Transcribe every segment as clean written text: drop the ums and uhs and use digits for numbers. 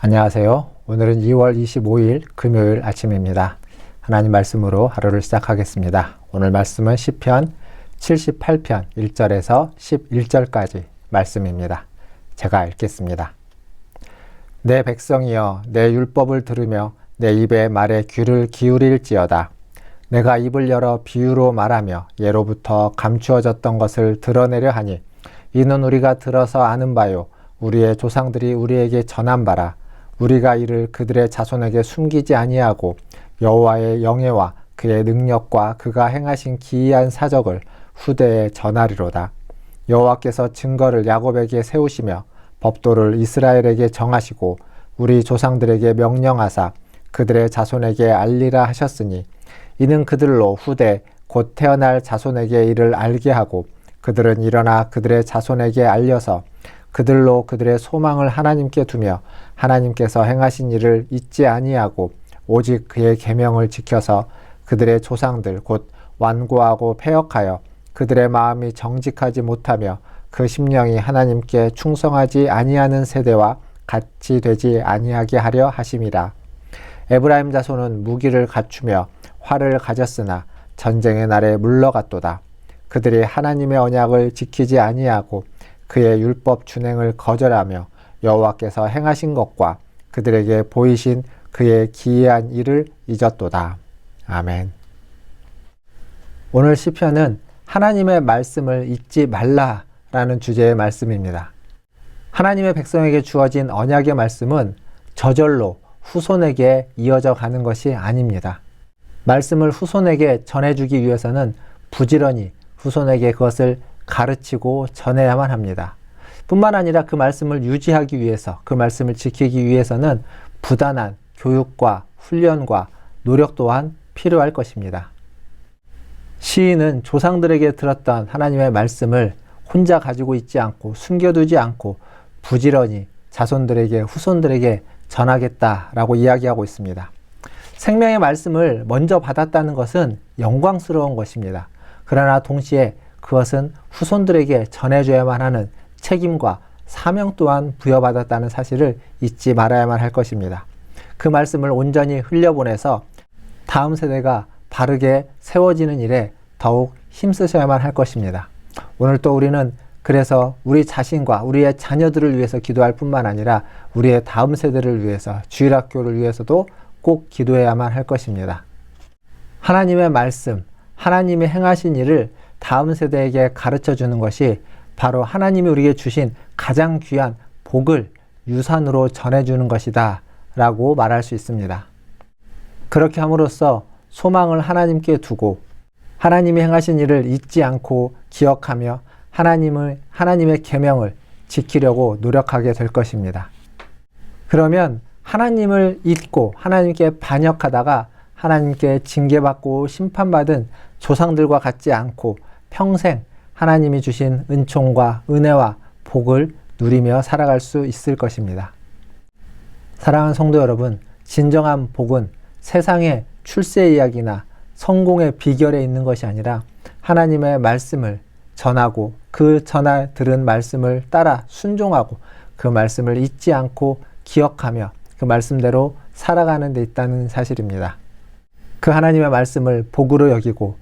안녕하세요. 오늘은 2월 25일 금요일 아침입니다. 하나님 말씀으로 하루를 시작하겠습니다. 오늘 말씀은 시편 78편 1절에서 11절까지 말씀입니다. 제가 읽겠습니다. 내 백성이여 내 율법을 들으며 내 입의 말에 귀를 기울일지어다. 내가 입을 열어 비유로 말하며 예로부터 감추어졌던 것을 드러내려 하니 이는 우리가 들어서 아는 바요 우리의 조상들이 우리에게 전한 바라. 우리가 이를 그들의 자손에게 숨기지 아니하고 여호와의 영예와 그의 능력과 그가 행하신 기이한 사적을 후대에 전하리로다. 여호와께서 증거를 야곱에게 세우시며 법도를 이스라엘에게 정하시고 우리 조상들에게 명령하사 그들의 자손에게 알리라 하셨으니 이는 그들로 후대 곧 태어날 자손에게 이를 알게 하고 그들은 일어나 그들의 자손에게 알려서 그들로 그들의 소망을 하나님께 두며 하나님께서 행하신 일을 잊지 아니하고 오직 그의 계명을 지켜서 그들의 조상들 곧 완고하고 패역하여 그들의 마음이 정직하지 못하며 그 심령이 하나님께 충성하지 아니하는 세대와 같이 되지 아니하게 하려 하심이라. 에브라임 자손은 무기를 갖추며 활을 가졌으나 전쟁의 날에 물러갔도다. 그들이 하나님의 언약을 지키지 아니하고 그의 율법 준행을 거절하며 여호와께서 행하신 것과 그들에게 보이신 그의 기이한 일을 잊었도다. 아멘. 오늘 시편은 하나님의 말씀을 잊지 말라라는 주제의 말씀입니다. 하나님의 백성에게 주어진 언약의 말씀은 저절로 후손에게 이어져 가는 것이 아닙니다. 말씀을 후손에게 전해주기 위해서는 부지런히 후손에게 그것을 가르치고 전해야만 합니다. 뿐만 아니라 그 말씀을 유지하기 위해서, 그 말씀을 지키기 위해서는 부단한 교육과 훈련과 노력 또한 필요할 것입니다. 시인은 조상들에게 들었던 하나님의 말씀을 혼자 가지고 있지 않고 숨겨두지 않고 부지런히 자손들에게, 후손들에게 전하겠다라고 이야기하고 있습니다. 생명의 말씀을 먼저 받았다는 것은 영광스러운 것입니다. 그러나 동시에 그것은 후손들에게 전해줘야만 하는 책임과 사명 또한 부여받았다는 사실을 잊지 말아야만 할 것입니다. 그 말씀을 온전히 흘려보내서 다음 세대가 바르게 세워지는 일에 더욱 힘쓰셔야만 할 것입니다. 오늘 또 우리는 그래서 우리 자신과 우리의 자녀들을 위해서 기도할 뿐만 아니라 우리의 다음 세대를 위해서, 주일학교를 위해서도 꼭 기도해야만 할 것입니다. 하나님의 말씀, 하나님이 행하신 일을 다음 세대에게 가르쳐 주는 것이 바로 하나님이 우리에게 주신 가장 귀한 복을 유산으로 전해주는 것이다 라고 말할 수 있습니다. 그렇게 함으로써 소망을 하나님께 두고 하나님이 행하신 일을 잊지 않고 기억하며 하나님의 계명을 지키려고 노력하게 될 것입니다. 그러면 하나님을 잊고 하나님께 반역하다가 하나님께 징계받고 심판받은 조상들과 같지 않고 평생 하나님이 주신 은총과 은혜와 복을 누리며 살아갈 수 있을 것입니다. 사랑하는 성도 여러분, 진정한 복은 세상의 출세 이야기나 성공의 비결에 있는 것이 아니라 하나님의 말씀을 전하고 그 들은 말씀을 따라 순종하고 그 말씀을 잊지 않고 기억하며 그 말씀대로 살아가는 데 있다는 사실입니다. 그 하나님의 말씀을 복으로 여기고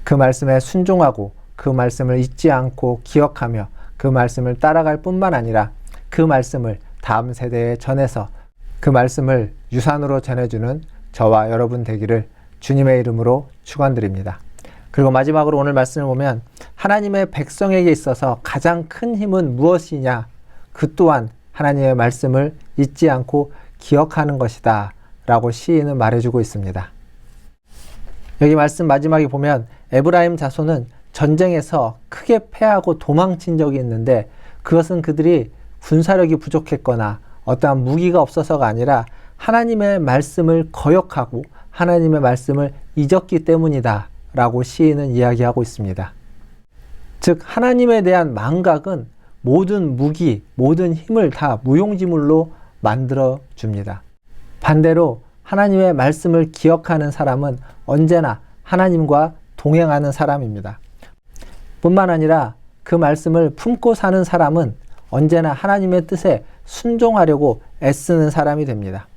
그 말씀에 순종하고 그 말씀을 잊지 않고 기억하며 그 말씀을 따라갈 뿐만 아니라 그 말씀을 다음 세대에 전해서 그 말씀을 유산으로 전해주는 저와 여러분 되기를 주님의 이름으로 축원드립니다. 그리고 마지막으로 오늘 말씀을 보면 하나님의 백성에게 있어서 가장 큰 힘은 무엇이냐? 그 또한 하나님의 말씀을 잊지 않고 기억하는 것이다 라고 시인은 말해주고 있습니다. 여기 말씀 마지막에 보면 에브라임 자손은 전쟁에서 크게 패하고 도망친 적이 있는데 그것은 그들이 군사력이 부족했거나 어떠한 무기가 없어서가 아니라 하나님의 말씀을 거역하고 하나님의 말씀을 잊었기 때문이다 라고 시인은 이야기하고 있습니다. 즉 하나님에 대한 망각은 모든 무기, 모든 힘을 다 무용지물로 만들어 줍니다. 반대로 하나님의 말씀을 기억하는 사람은 언제나 하나님과 동행하는 사람입니다. 뿐만 아니라 그 말씀을 품고 사는 사람은 언제나 하나님의 뜻에 순종하려고 애쓰는 사람이 됩니다.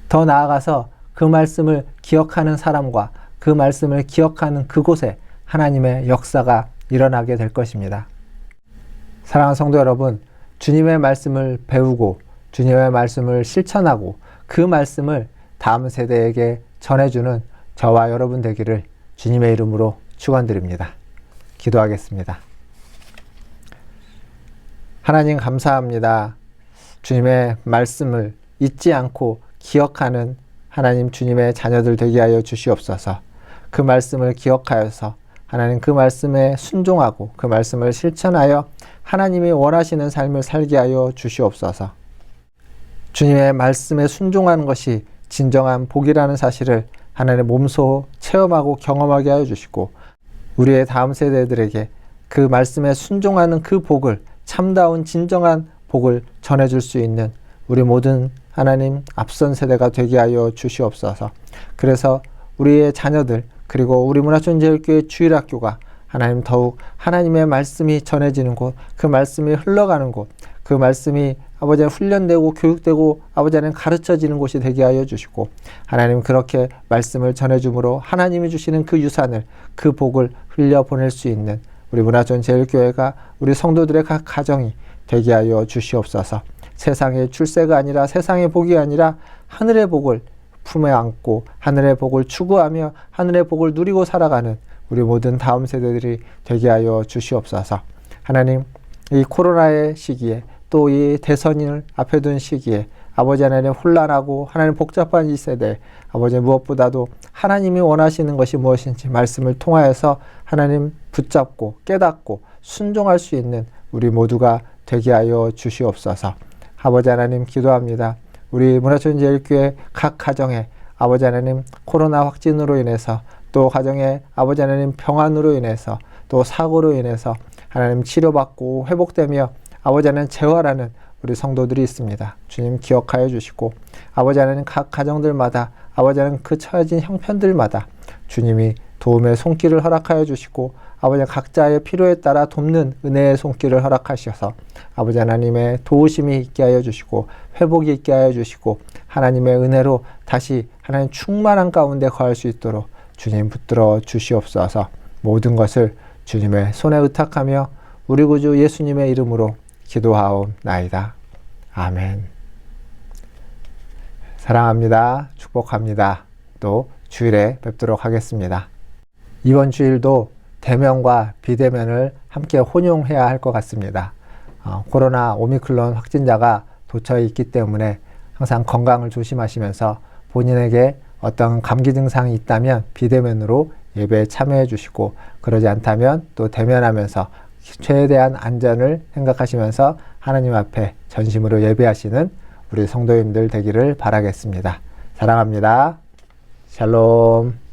더 나아가서 그 말씀을 기억하는 사람과 그 말씀을 기억하는 그곳에 하나님의 역사가 일어나게 될 것입니다. 사랑하는 성도 여러분, 주님의 말씀을 배우고 주님의 말씀을 실천하고 그 말씀을 다음 세대에게 전해주는 저와 여러분 되기를 주님의 이름으로 축원드립니다. 기도하겠습니다. 하나님 감사합니다. 주님의 말씀을 잊지 않고 기억하는 하나님 주님의 자녀들 되게 하여 주시옵소서. 그 말씀을 기억하여서 하나님 그 말씀에 순종하고 그 말씀을 실천하여 하나님이 원하시는 삶을 살게 하여 주시옵소서. 주님의 말씀에 순종하는 것이 진정한 복이라는 사실을 하나님의 몸소 체험하고 경험하게 하여 주시고 우리의 다음 세대들에게 그 말씀에 순종하는 그 복을 참다운 진정한 복을 전해줄 수 있는 우리 모든 하나님 앞선 세대가 되게 하여 주시옵소서. 그래서 우리의 자녀들 그리고 우리 문화촌제일교회 주일학교가 하나님 더욱 하나님의 말씀이 전해지는 곳, 그 말씀이 흘러가는 곳, 그 말씀이 아버지 훈련되고 교육되고 아버지 하나님 가르쳐지는 곳이 되게 하여 주시고 하나님 그렇게 말씀을 전해줌으로 하나님이 주시는 그 유산을 그 복을 흘려보낼 수 있는 우리 문화촌제일교회가 우리 성도들의 각 가정이 되게 하여 주시옵소서. 세상의 출세가 아니라 세상의 복이 아니라 하늘의 복을 품에 안고 하늘의 복을 추구하며 하늘의 복을 누리고 살아가는 우리 모든 다음 세대들이 되게 하여 주시옵소서. 하나님 이 코로나의 시기에 또 이 대선을 앞에 둔 시기에 아버지 하나님 혼란하고 하나님 복잡한 이 세대 아버지 무엇보다도 하나님이 원하시는 것이 무엇인지 말씀을 통하여서 하나님 붙잡고 깨닫고 순종할 수 있는 우리 모두가 되게 하여 주시옵소서. 아버지 하나님 기도합니다. 우리 문화촌제일교회 각 가정에 아버지 하나님 코로나 확진으로 인해서 또 가정에 아버지 하나님 평안으로 인해서 또 사고로 인해서 하나님 치료받고 회복되며 아버지 하나님 재활하는 우리 성도들이 있습니다. 주님 기억하여 주시고 아버지 하나님 각 가정들마다 아버지 하나님 그 처해진 형편들마다 주님이 도움의 손길을 허락하여 주시고 아버지 각자의 필요에 따라 돕는 은혜의 손길을 허락하셔서 아버지 하나님의 도우심이 있게 하여 주시고 회복이 있게 하여 주시고 하나님의 은혜로 다시 하나님 충만한 가운데 거할 수 있도록 주님 붙들어 주시옵소서. 모든 것을 주님의 손에 의탁하며 우리 구주 예수님의 이름으로 기도하옵나이다. 아멘. 사랑합니다. 축복합니다. 또 주일에 뵙도록 하겠습니다. 이번 주일도 대면과 비대면을 함께 혼용해야 할 것 같습니다. 코로나 오미크론 확진자가 도처에 있기 때문에 항상 건강을 조심하시면서 본인에게 어떤 감기 증상이 있다면 비대면으로 예배에 참여해 주시고 그러지 않다면 또 대면하면서 최대한 안전을 생각하시면서 하나님 앞에 전심으로 예배하시는 우리 성도님들 되기를 바라겠습니다. 사랑합니다. 샬롬.